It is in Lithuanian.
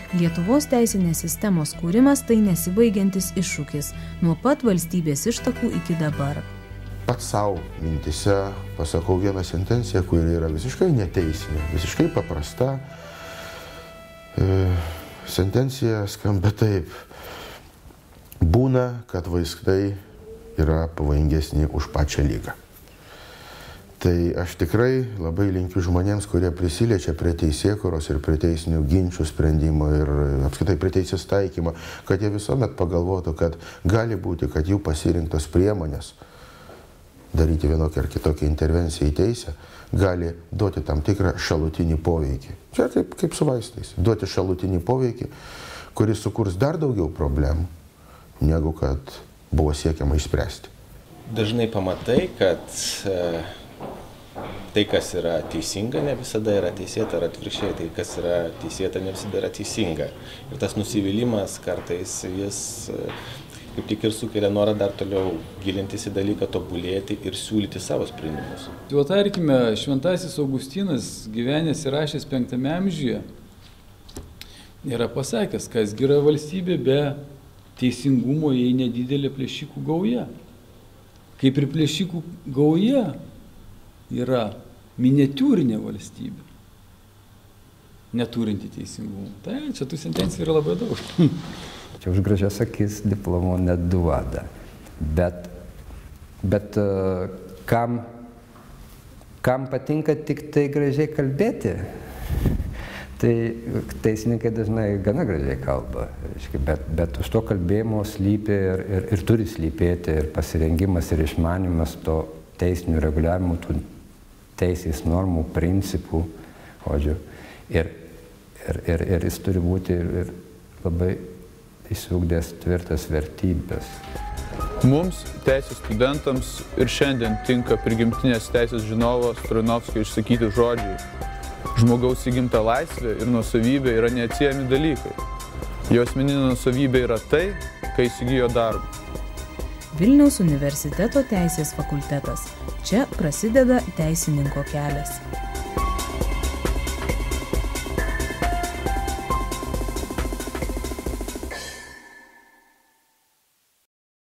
Lietuvos teisinės sistemos kūrimas tai nesibaigiantis iššūkis nuo pat valstybės ištakų iki dabar. Pats savo mintise pasakau vieną sentenciją, kuri yra visiškai neteisinė, visiškai paprasta. Sentencija skamba taip. Būna, kad vaistai yra pavojingesni už pačią ligą. Tai aš tikrai labai linkiu žmonėms, kurie prisiliečia prie teisėkūros ir prie teisinių ginčių sprendimo ir apskritai prie teisės taikymo, kad jie visuomet pagalvotų, kad gali būti, kad jų pasirinktos priemonės daryti vienokią ar kitokią intervenciją į teisę gali duoti tam tikrą šalutinį poveikį. Čia kaip su vaistais. Duoti šalutinį poveikį, kuris sukurs dar daugiau problemų, negu kad buvo siekiama išspręsti. Dažnai pamatai, kad tai, kas yra teisinga, ne visada yra teisėta, ar atvirkščiai, tai, kas yra teisėta, ne visada yra teisinga. Ir tas nusivylimas kartais jis kaip tik ir sukelia norą dar toliau gilintis į dalyką, tobulėti ir siūlyti savo sprendimus. Jo tarkime, Šventasis Augustinas, gyvenęs ir rašęs 5 amžiuje, yra pasakęs, kas yra valstybė be teisingumo, jei nedidelė plėšikų gauja. Kaip ir plėšikų gauja yra miniatiūrinė valstybė, neturinti teisingumų. Tai čia tų sentencijų yra labai daug. Čia už gražias akis diplomo neduoda. Bet kam patinka tik tai gražiai kalbėti, tai teisininkai dažnai gana gražiai kalba. Bet už to kalbėjimo slypi ir turi slypėti ir pasirengimas ir išmanimas to teisinių reguliavimų, tų teisės normų, principų, žodžiu. Ir jis turi būti ir labai išsiugdęs tvirtas vertybės. Mums, teisės studentams, ir šiandien tinka prigimtinės teisės žinovo Stroinovskio išsakyti žodžiai. Žmogaus įgimta laisvė ir nuosavybė yra neatsiejami dalykai. Jo asmeninė nuosavybė yra tai, kai įsigijo darbą. Vilniaus universiteto teisės fakultetas. Čia prasideda teisininko kelias.